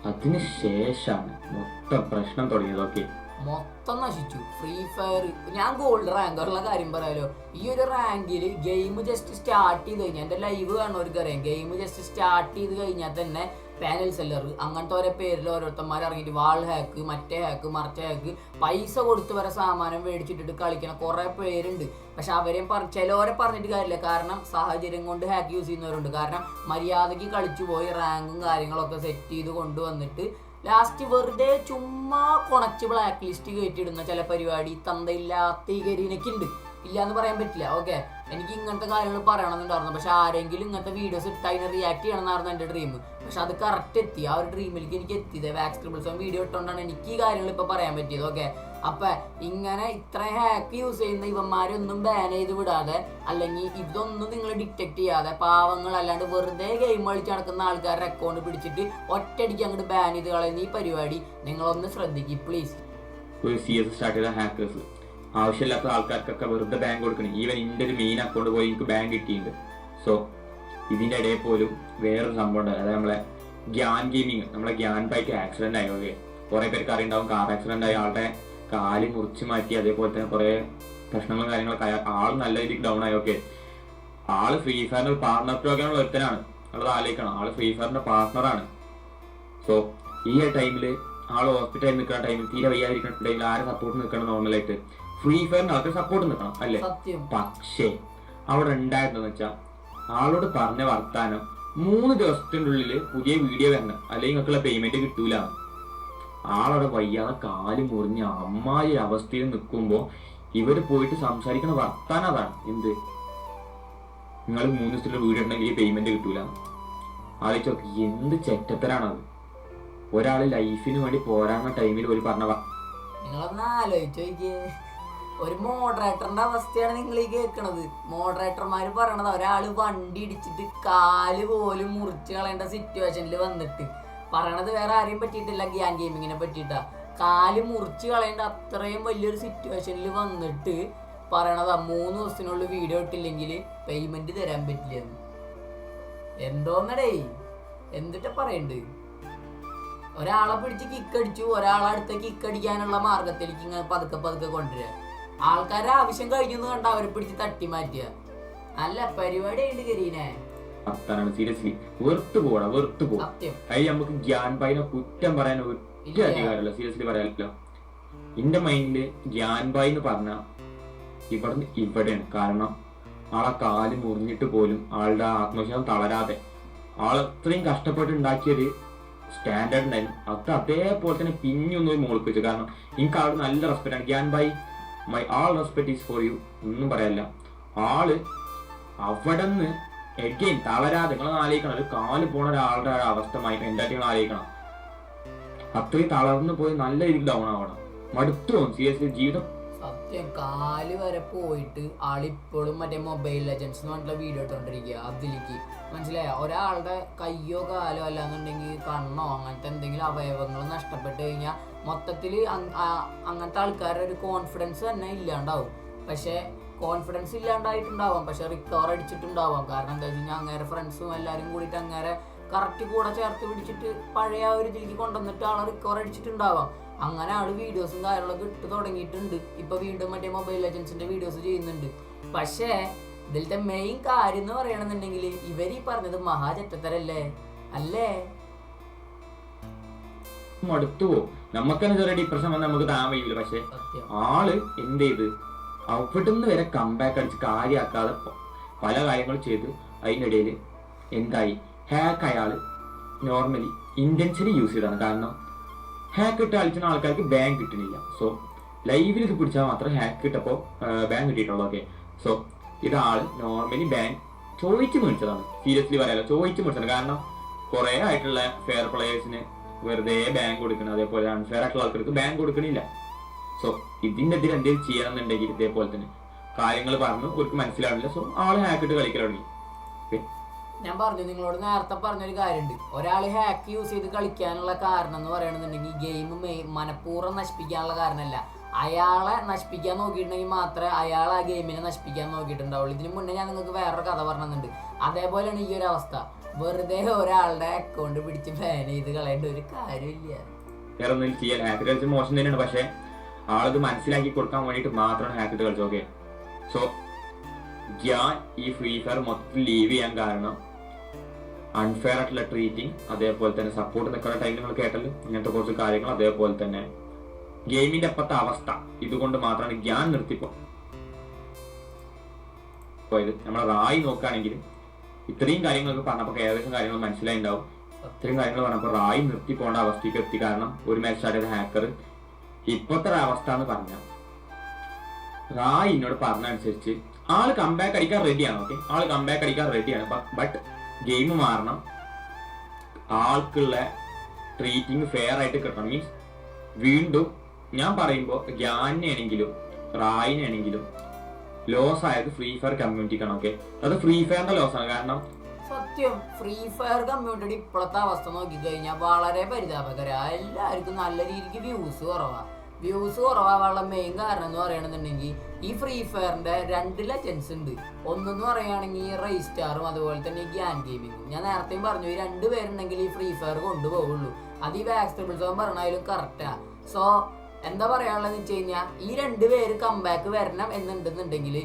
അതിന് ശേഷമാണ് മൊത്തം പ്രശ്നം തുടങ്ങിയത്. ഓക്കെ, മൊത്തം നശിച്ചു ഫ്രീ ഫയർ. ഞാൻ ഗോൾഡ് റാങ്കറുള്ള കാര്യം പറയാലോ. ഈ ഒരു റാങ്കിൽ ഗെയിം ജസ്റ്റ് സ്റ്റാർട്ട് ചെയ്ത് കഴിഞ്ഞാൽ, എൻ്റെ ലൈവ് കാണുന്നവർക്ക് അറിയാം, ഗെയിം ജസ്റ്റ് സ്റ്റാർട്ട് ചെയ്ത് കഴിഞ്ഞാൽ തന്നെ പാനൽ സെല്ലർ അങ്ങനത്തെ ഓരോ പേരിൽ ഓരോരുത്തന്മാർ ഇറങ്ങിയിട്ട് വാൾ ഹാക്ക്, മറ്റേ ഹാക്ക്, മറിച്ച ഹാക്ക്, പൈസ കൊടുത്ത് വരെ സാമാനം മേടിച്ചിട്ടിട്ട് കളിക്കണ കുറേ പേരുണ്ട്. പക്ഷെ അവരെയും ചിലവരെ പറഞ്ഞിട്ട് കാര്യമില്ല. കാരണം സാഹചര്യം കൊണ്ട് ഹാക്ക് യൂസ് ചെയ്യുന്നവരുണ്ട്. കാരണം മര്യാദയ്ക്ക് കളിച്ചു പോയി റാങ്കും കാര്യങ്ങളൊക്കെ സെറ്റ് ചെയ്ത് കൊണ്ടുവന്നിട്ട് ലാസ്റ്റ് വെറുതെ ചുമ്മാ കുണച്ച് ബ്ലാക്ക് ലിസ്റ്റ് കയറ്റിയിടുന്ന ചില പരിപാടി തന്തയില്ലാത്ത ഈ കരിനൊക്കെ ഉണ്ട്. ഇല്ലാന്ന് പറയാൻ പറ്റില്ല. ഓക്കെ, എനിക്ക് ഇങ്ങനത്തെ കാര്യങ്ങൾ പറയണമെന്നുണ്ടായിരുന്നു. പക്ഷെ ആരെങ്കിലും ഇങ്ങനത്തെ വീഡിയോസ് ഇട്ട് അതിനെ റിയാക്ട് ചെയ്യണമെന്നായിരുന്നു എൻ്റെ ഡ്രീം. പക്ഷെ അത് കറക്റ്റ് എത്തി. ആ ഒരു ഡ്രീമിലേക്ക് എനിക്ക് എത്തിയത് വാക്സ് ട്രിപ്പിൾസോൺ വീഡിയോ ഇട്ടുകൊണ്ടാണ് എനിക്ക് ഈ കാര്യങ്ങൾ ഇപ്പോൾ പറയാൻ പറ്റിയത്. ഓക്കെ, അപ്പം ഇങ്ങനെ ഇത്രയും ഹാക്ക് യൂസ് ചെയ്യുന്ന ഇവന്മാരൊന്നും ബാൻ ചെയ്ത് വിടാതെ, അല്ലെങ്കിൽ ഇതൊന്നും നിങ്ങൾ ഡിറ്റക്ട് ചെയ്യാതെ പാവങ്ങൾ അല്ലാണ്ട് വെറുതെ ഗെയിം കളിച്ച് നടക്കുന്ന ആൾക്കാരുടെ അക്കൗണ്ട് പിടിച്ചിട്ട് ഒറ്റയടിക്ക് അങ്ങോട്ട് ബാൻ ചെയ്ത് കളയുന്ന ഈ പരിപാടി നിങ്ങളൊന്ന് ശ്രദ്ധിക്കുക പ്ലീസ്. CS സ്റ്റാർട്ട് ചെയ്ത ഹാക്കേഴ്സ് ആവശ്യമില്ലാത്ത ആൾക്കാർക്കൊക്കെ വെറുതെ ബാങ്ക് കൊടുക്കണം. ഈവൻ എൻ്റെ ഒരു മെയിൻ അക്കൗണ്ട് പോയി എനിക്ക് ബാങ്ക് കിട്ടിയിട്ടുണ്ട്. സോ ഇതിൻ്റെ ഇടയിൽ പോലും വേറൊരു സംഭവം ഉണ്ടായി. അതായത് നമ്മളെ ഗ്യാൻ ഗെയിമിങ്, നമ്മളെ ഗ്യാൻ ബൈക്ക് ആക്സിഡന്റ് ആയി. ഓക്കെ, കുറെ പേർക്ക് അറിയുണ്ടാവും. കാർ ആക്സിഡന്റ് ആയി, ആളുടെ കാല് മുറിച്ച് മാറ്റി. അതേപോലെ തന്നെ കുറെ പ്രശ്നങ്ങളും കാര്യങ്ങളൊക്കെ ആയ ആൾ നല്ല രീതിക്ക് ഡൗൺ ആയി. ഓക്കെ, ആള് ഫ്രീ ഫയറിന്റെ ഒരു പാർട്ണർ പ്രോഗ്രാമുള്ള ഒരുത്തനാണ്. നമ്മളത് ആലോചിക്കണം, ആള് ഫ്രീ ഫയറിന്റെ പാർട്ണറാണ്. സോ ഈ ടൈമില് ആള് ഹോസ്പിറ്റലിൽ നിൽക്കുന്ന ടൈമിൽ, തീരെ വയ്യാതിരിക്കുന്ന ടൈമിൽ ആരെ സപ്പോർട്ട് നിൽക്കണം? നോർമലായിട്ട് ഫ്രീ ഫയറിന് ആൾക്ക് സപ്പോർട്ട് നിൽക്കണം അല്ലേ? പക്ഷേ അവിടെ ഉണ്ടായിരുന്നെന്ന് വെച്ചാൽ ആളോട് പറഞ്ഞ വർത്താനം 3 ദിവസത്തിനുള്ളിൽ പുതിയ വീഡിയോ വരണം, അല്ലെങ്കിൽ നിങ്ങൾക്കുള്ള പേയ്മെന്റ് കിട്ടൂല. ആളവിടെ വയ്യാതെ കാല് മുറിഞ്ഞ അമ്മായി അവസ്ഥയിൽ നിൽക്കുമ്പോൾ ഇവര് പോയിട്ട് സംസാരിക്കുന്ന വർത്താനം അതാണ്. എന്ത്, നിങ്ങൾ 3 ദിവസത്തിലുള്ള വീഡിയോ ഉണ്ടെങ്കിൽ പേയ്മെന്റ് കിട്ടൂല. ആലോചിച്ച് നോക്കി, എന്ത് ചെറ്റത്തരാണത്. ഒരാള് ലൈഫിന് വേണ്ടി പോരാന്ന ടൈമിൽ ഒരു പറഞ്ഞ നിങ്ങളൊന്ന് ആലോചിച്ച് നോക്കിയേ. ഒരു മോഡറേറ്ററിന്റെ അവസ്ഥയാണ് നിങ്ങൾ ഈ കേൾക്കണത്. മോഡറേറ്റർമാര് പറയണത് ഒരാള് വണ്ടി ഇടിച്ചിട്ട് കാല് പോലും മുറിച്ച് കളയേണ്ട സിറ്റുവേഷനിൽ വന്നിട്ട് പറയണത് വേറെ ആരെയും പറ്റിയിട്ടില്ല, ഗ്യാൻ ഗെയിമിങ്ങിനെ പറ്റിയിട്ടാ. കാല് മുറിച്ച് കളയേണ്ട അത്രയും വലിയൊരു സിറ്റുവേഷനിൽ വന്നിട്ട് പറയണതാ 3 ദിവസത്തിനുള്ളിൽ വീഡിയോ ഇട്ടില്ലെങ്കിൽ പേയ്മെന്റ് തരാൻ പറ്റില്ലെന്ന്. എന്തോന്നടേ എന്നിട്ട് പറയണ്ട്. ഒരാളെ പിടിച്ച് കിക്കടിച്ചു, ഒരാളെ അടുത്ത് കിക്കടിക്കാനുള്ള മാർഗത്തിലേക്ക് ഇങ്ങനെ പതുക്കെ പതുക്കെ കൊണ്ടുവരിക. ആൾക്കാരുടെ ആവശ്യം കഴിഞ്ഞു കണ്ട അവരെ പിടിച്ച് തട്ടി മാറ്റുക. നല്ല പരിപാടി ഉണ്ട് കരീനെ. സീരിയസ്ലി വെറുത്തു പോകണം, വെറുത്തു പോകും. അത് നമുക്ക് ഗ്യാൻബായിനെ കുറ്റം പറയാൻ ഒറ്റ അധികാരമല്ല, സീരിയസ്ലി പറയാനില്ല. എന്റെ മൈൻഡില് ഗ്യാൻബായി എന്ന് പറഞ്ഞ ഇവിടുന്ന് ഇവിടെയാണ്. കാരണം ആളെ കാല് മുറിഞ്ഞിട്ട് പോലും ആളുടെ ആത്മവിശ്വാസം തളരാതെ ആളത്രയും കഷ്ടപ്പെട്ട് ഉണ്ടാക്കിയൊരു സ്റ്റാൻഡേർഡ് ഉണ്ടായിരുന്നു. അത് അതേപോലെ തന്നെ പിന്നൊന്നും ഒരു മോൾക്ക് വെച്ചു. കാരണം എനിക്ക് ആള് നല്ല റെസ്പെക്ട് ആണ്. ഗ്യാൻബായി my all respect is for you, ഒന്നും പറയാനില്ല. ആള് അവിടെ നിന്ന് എഗെയിൻ തളരാതെ, നിങ്ങൾ ആലോചിക്കണം, ഒരു കാല് പോണ ഒരാളുടെ അവസ്ഥ എന്തായിട്ട് നിങ്ങൾ ആലോചിക്കണം. അത്രയും തളർന്നു പോയി നല്ല രീതിയിൽ ഡൗൺ ആവണം, മടുത്തു പോകും സീരിയസ്ലി ജീവിതം. സത്യം, കാല് വരെ പോയിട്ട് ആളിപ്പോഴും മറ്റേ മൊബൈൽ ലെജൻഡ്സ് എന്ന് പറഞ്ഞിട്ടുള്ള വീഡിയോ ഇട്ടോണ്ടിരിക്കുക. അതിലേക്ക് മനസ്സിലായ ഒരാളുടെ കയ്യോ കാലോ അല്ലാന്നുണ്ടെങ്കിൽ കണ്ണോ അങ്ങനത്തെ എന്തെങ്കിലും അവയവങ്ങൾ നഷ്ടപ്പെട്ട് കഴിഞ്ഞാൽ മൊത്തത്തിൽ അങ്ങനത്തെ ആൾക്കാരുടെ ഒരു കോൺഫിഡൻസ് തന്നെ ഇല്ലാണ്ടാവും. പക്ഷെ കോൺഫിഡൻസ് ഇല്ലാണ്ടായിട്ടുണ്ടാവാം, പക്ഷെ റിക്കവർ അടിച്ചിട്ടുണ്ടാവാം. കാരണം എന്താ വെച്ച് കഴിഞ്ഞാൽ അങ്ങേരെ ഫ്രണ്ട്സും എല്ലാവരും കൂടിയിട്ട് അങ്ങേരെ കറക്റ്റ് കൂടെ ചേർത്ത് പിടിച്ചിട്ട് പഴയ ഒരു ഇതിലേക്ക് കൊണ്ടുവന്നിട്ട് ആളെ റിക്കവർ അടിച്ചിട്ടുണ്ടാവാം. അങ്ങനെ ആള് വീഡിയോസും കാര്യങ്ങളൊക്കെ ഇട്ട് തുടങ്ങിയിട്ടുണ്ട്. ഇപ്പൊ വീണ്ടും മറ്റേ മൊബൈൽ ലെജൻഡ്സിന്റെ വീഡിയോസ് ചെയ്യുന്നുണ്ട്. പക്ഷേ ഇതിലത്തെ മെയിൻ കാര്യം എന്ന് പറയണമെന്നുണ്ടെങ്കിൽ ഇവരീ പറഞ്ഞത് മഹാചറ്റത്തരല്ലേ അല്ലേ? മടുത്തു പോകും. നമുക്ക് തന്നെ ചെറിയ ഡിപ്രഷൻ വന്നാൽ നമുക്ക് താൻ വയ്യില്ല. പക്ഷെ ആള് എന്ത് ചെയ്ത് അവിടുന്ന് വരെ കംബാക്ക് അടിച്ച് കാര്യമാക്കാതെ പല കാര്യങ്ങളും ചെയ്ത് അതിനിടയിൽ എന്തായി ഹാക്ക് അയാൾ നോർമലി ഇന്റൻഷനി യൂസ് ചെയ്താണ്. കാരണം ഹാക്ക് ഇട്ട് കളിക്കുന്ന ആൾക്കാർക്ക് ബാങ്ക് കിട്ടുന്നില്ല. സോ ലൈവിൽ ഇത് പിടിച്ചാൽ മാത്രം ഹാക്ക് ഇട്ടപ്പോൾ ബാങ്ക് കിട്ടിയിട്ടുള്ളൂ. ഓക്കെ, സോ ഇതാള് നോർമലി ബാങ്ക് ചോദിച്ച് മേടിച്ചതാണ്. സീരിയസ്ലി പറയാലോ, ചോദിച്ച് മേടിച്ചതാണ്. കാരണം കുറെ ആയിട്ടുള്ള ഫെയർ പ്ലേയേഴ്സിന് വെറുതെ ബാങ്ക് കൊടുക്കണം, അതേപോലെ അൺഫെയർ ആയിട്ടുള്ള ആൾക്കാർക്ക് ബാങ്ക് കൊടുക്കണില്ല. സോ ഇതിന്റെ ഇതിൽ എന്തെങ്കിലും ചെയ്യണമെന്നുണ്ടെങ്കിൽ ഇതേപോലെ തന്നെ കാര്യങ്ങൾ പറഞ്ഞു അവർക്ക് മനസ്സിലാവില്ല. സോ ആള് ഹാക്ക് ഇട്ട് കളിക്കാൻ തുടങ്ങി. ഞാൻ പറഞ്ഞു നിങ്ങളോട് നേരത്തെ പറഞ്ഞൊരു കാര്യമുണ്ട്. ഒരാൾ ഹാക്ക് യൂസ് ചെയ്ത് കളിക്കാനുള്ള കാരണം എന്ന് പറയണമെന്നുണ്ടെങ്കിൽ ഗെയിം മനഃപൂർവ്വം നശിപ്പിക്കാനുള്ള കാരണമല്ല. അയാളെ നശിപ്പിക്കാൻ നോക്കിയിട്ടുണ്ടെങ്കിൽ മാത്രമേ അയാൾ ആ ഗെയിമിനെ നശിപ്പിക്കാൻ നോക്കിയിട്ടുണ്ടാവുള്ളൂ. ഇതിന് മുന്നേ ഞാൻ നിങ്ങൾക്ക് വേറൊരു കഥ പറഞ്ഞിട്ടുണ്ട്. അതേപോലെയാണ് ഈ ഒരു അവസ്ഥ. വെറുതെ ഒരാളുടെ അക്കൗണ്ട് പിടിച്ച് ബാൻ ചെയ്ത് കളയേണ്ട ഒരു കാര്യമില്ല. വേറെ ഒന്നും ചെയ്യാൻ ഹാക്ക് കളിച്ച് മോശം തന്നെയാണ്. പക്ഷെ ആളത് മനസ്സിലാക്കി കൊടുക്കാൻ വേണ്ടിയിട്ട് മാത്രമാണ് ഹാക്ക് ഇട്ട് കളിച്ചത്. ഓക്കെ, സോ ഞാൻ ഈ ഫ്രീ ഫയർ മൊത്തത്തിൽ ലീവ് ചെയ്യാൻ കാരണം അൺഫെയർ ആയിട്ടുള്ള ട്രീറ്റിംഗ്, അതേപോലെ തന്നെ സപ്പോർട്ട് നിൽക്കുന്ന ടൈമിൽ നിങ്ങൾ കേട്ടല്ലോ ഇങ്ങനത്തെ കുറച്ച് കാര്യങ്ങൾ, അതേപോലെ തന്നെ ഗെയിമിന്റെ അപ്പത്തെ അവസ്ഥ, ഇതുകൊണ്ട് മാത്രമാണ് ഞാൻ നിർത്തിപ്പോയത്. നമ്മളെ റായി നോക്കുകയാണെങ്കിൽ ഇത്രയും കാര്യങ്ങളൊക്കെ പറഞ്ഞപ്പോൾ ഏകദേശം കാര്യങ്ങൾ മനസ്സിലായിണ്ടാവും. ഇത്രയും കാര്യങ്ങൾ പറഞ്ഞപ്പോൾ റായി നിർത്തി പോകേണ്ട അവസ്ഥയ്ക്ക് എത്തി. കാരണം ഒരു മാച്ച് സ്റ്റാർട്ട് ചെയ്ത ഹാക്കർ ഇപ്പോഴത്തെ അവസ്ഥ എന്ന് പറഞ്ഞാൽ റായി എന്നോട് പറഞ്ഞ അനുസരിച്ച് ആള് കംബാക്ക് അടിക്കാൻ റെഡിയാണ്. ഓക്കെ, ആള് കംബാക്ക് അടിക്കാൻ റെഡിയാണ്. ബട്ട് ഗെയിം മാറണം, ആൾക്കുള്ള ട്രീറ്റിംഗ് ഫെയർ ആയിട്ട് കിട്ടണം. മീൻസ് വീണ്ടും ഞാൻ പറയുമ്പോൾ ഗ്യാനാണെങ്കിലും റായിനാണെങ്കിലും ലോസ് ആയത് ഫ്രീ ഫയർ കമ്മ്യൂണിറ്റിക്കാണ്. ഓക്കെ, അത് ഫ്രീ ഫയറിന്റെ ലോസ് ആണ്. കാരണം സത്യം ഫ്രീ ഫയർ കമ്മ്യൂണിറ്റി ഇപ്പോഴത്തെ അവസ്ഥ നോക്കിക്കഴിഞ്ഞാൽ വളരെ പരിതാപകരമാണ്. എല്ലാവർക്കും നല്ല രീതിക്ക് വ്യൂസ് കുറവാനുള്ള മെയിൻ കാരണം എന്ന് പറയണമെന്നുണ്ടെങ്കിൽ ഈ ഫ്രീ ഫയറിന്റെ 2 ലെജൻസ് ഉണ്ട്. ഒന്നെന്ന് പറയുകയാണെങ്കിൽ റൈസ് സ്റ്റാറും അതുപോലെ തന്നെ ഗ്യാൻ ഗെയിമിങ്ങും. ഞാൻ നേരത്തെയും പറഞ്ഞു, ഈ 2 പേരുണ്ടെങ്കിൽ ഈ ഫ്രീ ഫയർ കൊണ്ടുപോകുള്ളൂ. അത് ഈ വാക്സിബിൾസോ പറഞ്ഞാലും കറക്റ്റാ. സോ എന്താ പറയാനുള്ളതെന്ന് വെച്ച് കഴിഞ്ഞാൽ ഈ 2 പേര് കംബാക്ക് വരണം എന്നുണ്ടെന്നുണ്ടെങ്കിൽ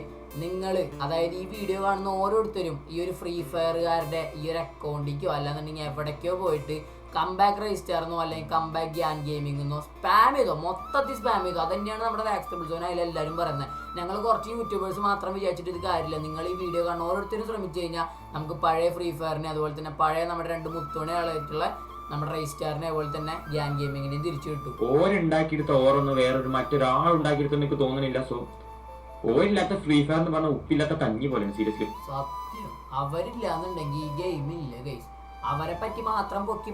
നിങ്ങൾ, അതായത് ഈ വീഡിയോ കാണുന്ന ഓരോരുത്തരും ഈ ഒരു ഫ്രീ ഫയറുകാരുടെ ഈ ഒരു അക്കൗണ്ടിക്കോ അല്ലാന്നുണ്ടെങ്കിൽ എവിടേക്കോ പോയിട്ട് കംബാക്ക് രജിസ്റ്ററെന്നോ അല്ലെങ്കിൽ കംബാക്ക് ഗ്യാൻ ഗെയിമിങ്ങെന്നോ സ്പാം ചെയ്തോ, മൊത്തത്തിൽ സ്പാം ചെയ്തോ. അത് തന്നെയാണ് നമ്മുടെ വാക്സിബിൾസോനെ അതിലെല്ലാവരും പറയുന്നത്. ഞങ്ങൾ കുറച്ച് യൂട്യൂബേഴ്സ് മാത്രം വിചാരിച്ചിട്ട് ഇത് കാര്യമില്ല. നിങ്ങൾ ഈ വീഡിയോ കാണുന്ന ഓരോരുത്തരും ശ്രമിച്ചു കഴിഞ്ഞാൽ നമുക്ക് പഴയ ഫ്രീ ഫയറിനെ, അതുപോലെ തന്നെ പഴയ നമ്മുടെ 2 മുത്തോണയാളായിട്ടുള്ള നമ്മുടെ റൈസ്റ്റാറിനെ, അതുപോലെ തന്നെ ഗ്യാൻ ഗെയിമിങ്ങിനെയും തിരിച്ചു കിട്ടും. ഓരുണ്ടാക്കിയെടുത്ത ഓരോന്ന് വേറൊരു മറ്റൊരാൾ ഉണ്ടാക്കിയെടുത്തെന്ന് എനിക്ക് തോന്നുന്നില്ല. സോ ഓരില്ലാത്ത ഫ്രീ ഫയർ എന്ന് പറഞ്ഞാൽ ഉപ്പില്ലാത്ത കഞ്ഞി പോലെ. സീരിയസ്ലി സത്യം, അവരില്ലാന്നുണ്ടെങ്കിൽ ഈ ഗെയിം ഇല്ല ഗൈസ്. അവരെ പറ്റി മാത്രം പൊക്കി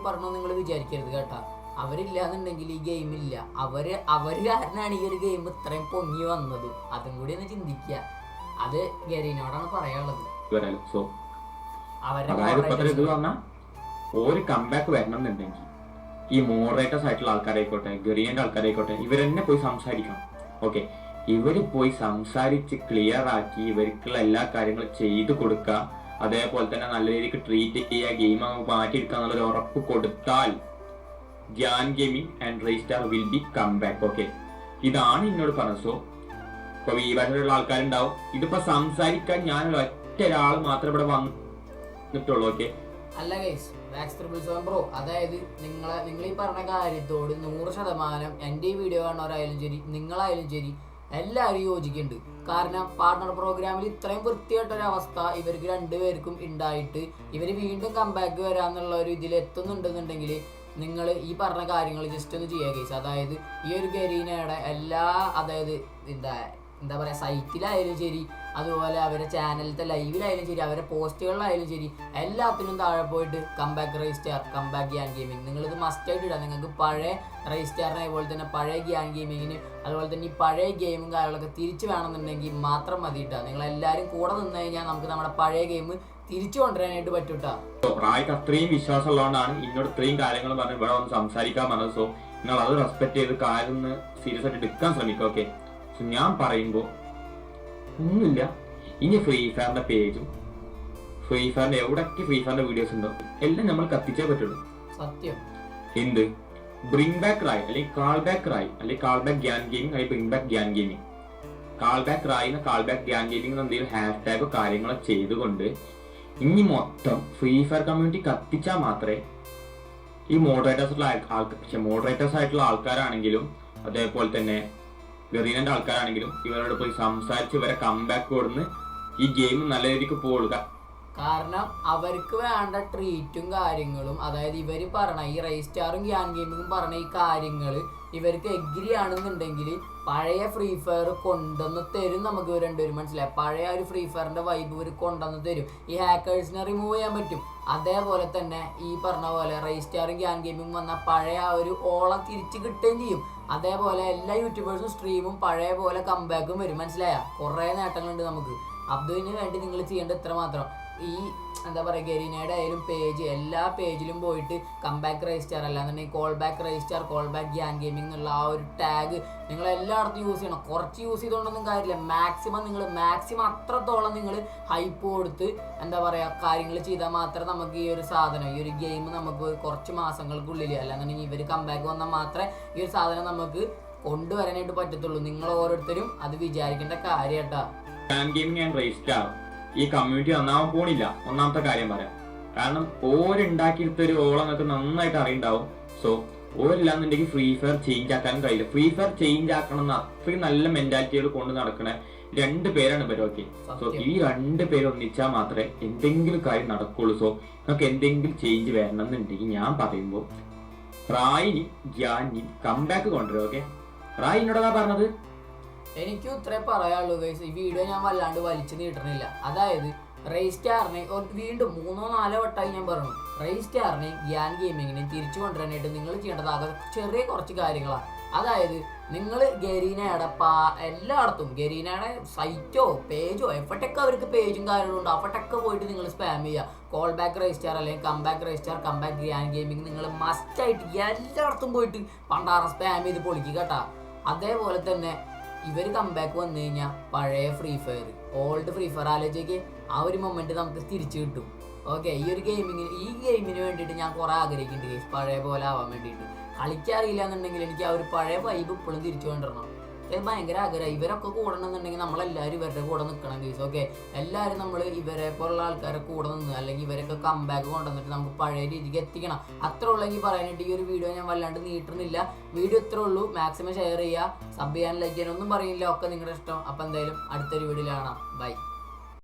പറഞ്ഞു നിങ്ങൾ വിചാരിക്കരുത് കേട്ടാ. അവരില്ലാന്നുണ്ടെങ്കിൽ ഈ ഗെയിം ഇല്ല. അവര് കാരണമാണ് ഈ ഒരു ഗെയിം ഇത്രയും പൊങ്ങി വന്നത്. അതും കൂടി ഒന്ന് ചിന്തിക്കുക. അത് ഗരീനോടാണ് പറയാനുള്ളത്. ഒരു കംബാക്ക് വരണം എന്നുണ്ടെങ്കിൽ ഈ മോഡറേറ്റേഴ്സ് ആയിട്ടുള്ള ആൾക്കാരായിക്കോട്ടെ, ഗറിയന്റെ ആൾക്കാരായിക്കോട്ടെ, ഇവരെന്നെ പോയി സംസാരിക്കണം. ഓക്കെ, ഇവര് പോയി സംസാരിച്ച് ക്ലിയർ ആക്കി ഇവർക്കുള്ള എല്ലാ കാര്യങ്ങളും ചെയ്തു കൊടുക്കുക, അതേപോലെ തന്നെ നല്ല രീതിക്ക് ട്രീറ്റ് ചെയ്യുക, ഗെയിം മാറ്റിയെടുക്കുക എന്നുള്ളൊരു ഉറപ്പ് കൊടുത്താൽ Gyan gaming and Raistar will be come back. Okay, ഇതാണ് എന്നോട് പറഞ്ഞത്. സോ ഇപ്പൊ ഈ ഭാഷയിലുള്ള ആൾക്കാരുണ്ടാവും. ഇതിപ്പോ സംസാരിക്കാൻ ഞാൻ ഒറ്റ ഒരാൾ മാത്രമേ ഇവിടെ വന്നിട്ടുള്ളൂ. ഓക്കെ, അല്ല ഗൈസ്, ബ്രോ, അതായത് നിങ്ങൾ ഈ പറഞ്ഞ കാര്യത്തോട് 100% എൻ്റെ ഈ വീഡിയോ കാണുന്നവരായാലും ശരി, നിങ്ങളായാലും ശരി, എല്ലാവരും യോജിക്കുന്നുണ്ട്. കാരണം പാർട്ണർ പ്രോഗ്രാമിൽ ഇത്രയും വൃത്തിയായിട്ടൊരവസ്ഥ ഇവർക്ക് രണ്ടുപേർക്കും ഉണ്ടായിട്ട് ഇവർ വീണ്ടും കംബാക്ക് വരാന്നുള്ള ഒരു ഇതിൽ എത്തുന്നുണ്ടെന്നുണ്ടെങ്കിൽ നിങ്ങൾ ഈ പറഞ്ഞ കാര്യങ്ങൾ ജസ്റ്റ് ഒന്ന് ചെയ്യുക ഗൈസ്. അതായത് ഈ ഒരു ഗരീനയുടെ എല്ലാ, അതായത് എന്താ പറയുക, സൈറ്റിലായാലും ശരി, അതുപോലെ അവരുടെ ചാനലിലത്തെ ലൈവിലായാലും ശരി, അവരുടെ പോസ്റ്റുകളിലായാലും ശരി, എല്ലാത്തിനും താഴെ പോയിട്ട് കംബാക്ക് റൈസ്റ്റാർ, കംബാക്ക് ഗ്യാൻ ഗെയിമിംഗ്, നിങ്ങളിത് മസ്റ്റായിട്ട് ഇടാം. നിങ്ങൾക്ക് പഴയ റൈസ്റ്റാറിനെ അതുപോലെ തന്നെ പഴയ ഗ്യാൻ ഗെയിമിങ്ങിന് അതുപോലെ തന്നെ ഈ പഴയ ഗെയിമും കാര്യങ്ങളൊക്കെ തിരിച്ചു വേണമെന്നുണ്ടെങ്കിൽ മാത്രം മതി ഇട്ടാ. നിങ്ങളെല്ലാവരും കൂടെ നിന്ന് കഴിഞ്ഞാൽ നമുക്ക് നമ്മുടെ പഴയ ഗെയിം തിരിച്ചു കൊണ്ടുവരാനായിട്ട് പറ്റൂട്ടാ. പ്രായക്ക് അത്രയും വിശ്വാസമുള്ളതുകൊണ്ടാണ് എന്നോട് ഇത്രയും കാര്യങ്ങൾ പറഞ്ഞ് ഇവിടെ വന്ന് സംസാരിക്കാൻ പറഞ്ഞത്. സോ നിങ്ങൾ അത് റെസ്പെക്ട് ചെയ്ത് കാര്യം ഒന്ന് സീരിയസ് ആയിട്ട് എടുക്കാൻ ശ്രമിക്കുക. ഓക്കെ, സോ ഞാൻ പറയുമ്പോൾ ഒന്നുമില്ല, ഇനി ഫ്രീ ഫയറിന്റെ പേജും ഫ്രീ ഫയറിന്റെ എവിടെയൊക്കെ ഫ്രീ ഫയറിന്റെ വീഡിയോസ് ഉണ്ടോ എല്ലാം നമ്മൾ കത്തിച്ചേ പറ്റുള്ളൂ. സത്യം. എന്ത് ബ്രിങ് ബാക്ക് റായ് അല്ലെങ്കിൽ കാൾ ബാക്ക് റായ് അല്ലെങ്കിൽ കാൾ ബാക്ക് ഗ്യാൻ ഗെയിമിംഗ് അല്ലെങ്കിൽ bring back Gyan gaming, call back റായിന്ന് കാൾ ബാക്ക് ഗ്യാൻ ഗെയിമിംഗ് എന്തെങ്കിലും ഹാഷ്ടാഗോ കാര്യങ്ങളോ ചെയ്തുകൊണ്ട് ഇനി മൊത്തം ഫ്രീ ഫയർ കമ്മ്യൂണിറ്റി കത്തിച്ചാൽ മാത്രമേ ഈ മോഡറേറ്റേഴ്സ് ആയിട്ടുള്ള ആൾക്കാരാണെങ്കിലും അതേപോലെ തന്നെ ഗറീനന്റെ ആൾക്കാരാണെങ്കിലും ഇവരോട് പോയി സംസാരിച്ച് ഇവരെ കംബാക്ക് കൊടുന്ന് ഈ ഗെയിം നല്ല രീതിക്ക് പോവുക. കാരണം അവർക്ക് വേണ്ട ട്രീറ്റും കാര്യങ്ങളും, അതായത് ഇവർ പറഞ്ഞ ഈ റൈസ്റ്റാറും ഗ്യാൻ ഗെയിമിങ്ങും പറഞ്ഞ ഈ കാര്യങ്ങൾ ഇവർക്ക് എഗ്രി ആണെന്നുണ്ടെങ്കിൽ പഴയ ഫ്രീ ഫയർ കൊണ്ടുവന്ന് തരും. നമുക്ക് ഇവർ രണ്ടുപേരും മനസ്സിലായി, പഴയ ഒരു ഫ്രീ ഫയറിന്റെ വൈബ് ഇവർ കൊണ്ടുവന്ന് തരും. ഈ ഹാക്കേഴ്സിനെ റിമൂവ് ചെയ്യാൻ പറ്റും. അതേപോലെ തന്നെ ഈ പറഞ്ഞ പോലെ റൈസ്റ്റാറും ഗ്യാൻ ഗെയിമിങ്ങും വന്ന പഴയ ആ ഒരു ഓളം തിരിച്ച് കിട്ടുകയും ചെയ്യും. അതേപോലെ എല്ലാ യൂട്യൂബേഴ്സും സ്ട്രീമും പഴയ പോലെ കംബാക്കും വരും. മനസ്സിലായ, കുറേ നേട്ടങ്ങളുണ്ട് നമുക്ക്. അബ്ദുവിന് വേണ്ടി നിങ്ങൾ ചെയ്യേണ്ട ഇത്ര മാത്രം, ഈ എന്താ പറയുക, ഗരീനയുടെ ആയാലും പേജ് എല്ലാ പേജിലും പോയിട്ട് കംബാക്ക് റൈസ്റ്റാർ അല്ലാന്നുണ്ടെങ്കിൽ call back Raistar, call back Gyan gaming എന്നുള്ള ആ ഒരു ടാഗ് നിങ്ങൾ എല്ലായിടത്തും യൂസ് ചെയ്യണം. കുറച്ച് യൂസ് ചെയ്തുകൊണ്ടൊന്നും കാര്യമില്ല, മാക്സിമം അത്രത്തോളം നിങ്ങൾ ഹൈപ്പ് കൊടുത്ത് എന്താ പറയുക കാര്യങ്ങൾ ചെയ്താൽ മാത്രമേ നമുക്ക് ഈ ഒരു സാധനം, ഈ ഒരു ഗെയിം നമുക്ക് കുറച്ച് മാസങ്ങൾക്കുള്ളിൽ അല്ലാന്നുണ്ടെങ്കിൽ ഇവർ കംബാക്ക് വന്നാൽ മാത്രമേ ഈ ഒരു സാധനം നമുക്ക് കൊണ്ടുവരാനായിട്ട് പറ്റത്തുള്ളൂ. നിങ്ങൾ ഓരോരുത്തരും അത് വിചാരിക്കേണ്ട കാര്യട്ടാ. ഗ്യാൻ ഗെയിമിംഗ് ആൻഡ് റൈസ്റ്റാർ ഈ കമ്മ്യൂണിറ്റി നന്നാവാൻ പോണില്ല. ഒന്നാമത്തെ കാര്യം പറയാം, കാരണം ഓരുണ്ടാക്കിയെടുത്ത ഒരു ഓളം നിങ്ങൾക്ക് നന്നായിട്ട് അറിയുണ്ടാവും. സോ ഓരില്ലാന്നുണ്ടെങ്കിൽ ഫ്രീ ഫയർ ചേഞ്ച് ആക്കാനും കഴിയില്ല. ഫ്രീ ഫയർ ചേഞ്ച് ആക്കണം എന്ന് അത്രയും നല്ല മെന്റാലിറ്റികൾ കൊണ്ട് നടക്കണ 2 പേരാണ് ഇവർ. ഓക്കെ, സോ ഈ 2 പേര് ഒന്നിച്ചാൽ മാത്രമേ എന്തെങ്കിലും കാര്യം നടക്കുള്ളൂ. സോ നിങ്ങൾക്ക് എന്തെങ്കിലും ചേഞ്ച് വരണം എന്നുണ്ടെങ്കിൽ ഞാൻ പറയുമ്പോൾ റായിനി ഗ്യാനി കംബാക്ക് കൊണ്ടുവരും. ഓക്കെ, റായി എന്നോടാ പറഞ്ഞത്. എനിക്കും ഇത്രേ പറയാനുള്ളൂ ഗൈസ്. ഈ വീഡിയോ ഞാൻ വല്ലാണ്ട് വലിച്ചു നീട്ടണില്ല. അതായത് റൈസ്റ്റാറിനെ വീണ്ടും 3-4 വട്ടമായി ഞാൻ പറഞ്ഞു, റൈസ്റ്റാറിനെ ഗ്യാൻ ഗെയിമിങ്ങിനെ തിരിച്ചു കൊണ്ടുവരാനായിട്ട് നിങ്ങൾ ചെയ്യേണ്ടത് ആകെ ചെറിയ കുറച്ച് കാര്യങ്ങളാണ്. അതായത് നിങ്ങൾ ഗരീനയുടെ എല്ലായിടത്തും ഗരീനയുടെ സൈറ്റോ പേജോ എവിടെയൊക്കെ അവർക്ക് പേജും കാര്യങ്ങളുണ്ട് അവിടെയൊക്കെ പോയിട്ട് നിങ്ങൾ സ്പാം ചെയ്യുക. കോൾ ബാക്ക് റൈസ്റ്റാർ അല്ലെങ്കിൽ കംബാക്ക് റൈസ്റ്റാർ, കംബാക്ക് ഗ്യാൻ ഗെയിമിങ് നിങ്ങൾ മസ്റ്റായിട്ട് എല്ലായിടത്തും പോയിട്ട് പണ്ടാറ് സ്പാം ചെയ്ത് പൊളിക്കുക കേട്ടാ. അതേപോലെ തന്നെ ഇവർ കംബാക്ക് വന്നു കഴിഞ്ഞാൽ പഴയ free fire, old free fire ആലോചിക്ക്, ആ ഒരു മൊമെന്റ് നമുക്ക് തിരിച്ചു കിട്ടും. ഓക്കെ, ഈ ഗെയിമിന് വേണ്ടിയിട്ട് ഞാൻ കുറെ ആഗ്രഹിക്കുന്നുണ്ട്, പഴയ പോലെ ആവാൻ വേണ്ടിയിട്ട്. കളിക്കാറില്ല എന്നുണ്ടെങ്കിൽ എനിക്ക് ആ ഒരു പഴയ വൈബ് ഇപ്പോഴും തിരിച്ചു കൊണ്ടുവരണം. ഇത് ഭയങ്കര ആഗ്രഹം. ഇവരൊക്കെ കൂടണമെന്നുണ്ടെങ്കിൽ നമ്മളെല്ലാവരും ഇവരുടെ കൂടെ നിൽക്കണം ഗൈസ്. ഓക്കെ, എല്ലാവരും നമ്മൾ ഇവരെ പോലുള്ള ആൾക്കാരെ കൂടെ നിന്ന് അല്ലെങ്കിൽ ഇവരൊക്കെ കംബാക്ക് കൊണ്ടുവന്നിട്ട് നമുക്ക് പഴയ രീതിക്ക് എത്തിക്കണം. അത്ര ഉള്ളെങ്കിൽ പറയാനായിട്ട് ഈ ഒരു വീഡിയോ ഞാൻ വല്ലാണ്ട് നീട്ടുന്നില്ല. വീഡിയോ ഇത്രേ ഉള്ളൂ. മാക്സിമം ഷെയർ ചെയ്യുക, സബ് ചെയ്യാൻ, ലൈക്ക് ചെയ്യാൻ ഒന്നും പറയില്ല, ഒക്കെ നിങ്ങളുടെ ഇഷ്ടം. അപ്പം എന്തായാലും അടുത്തൊരു വീഡിയോയിൽ കാണാം. ബൈ.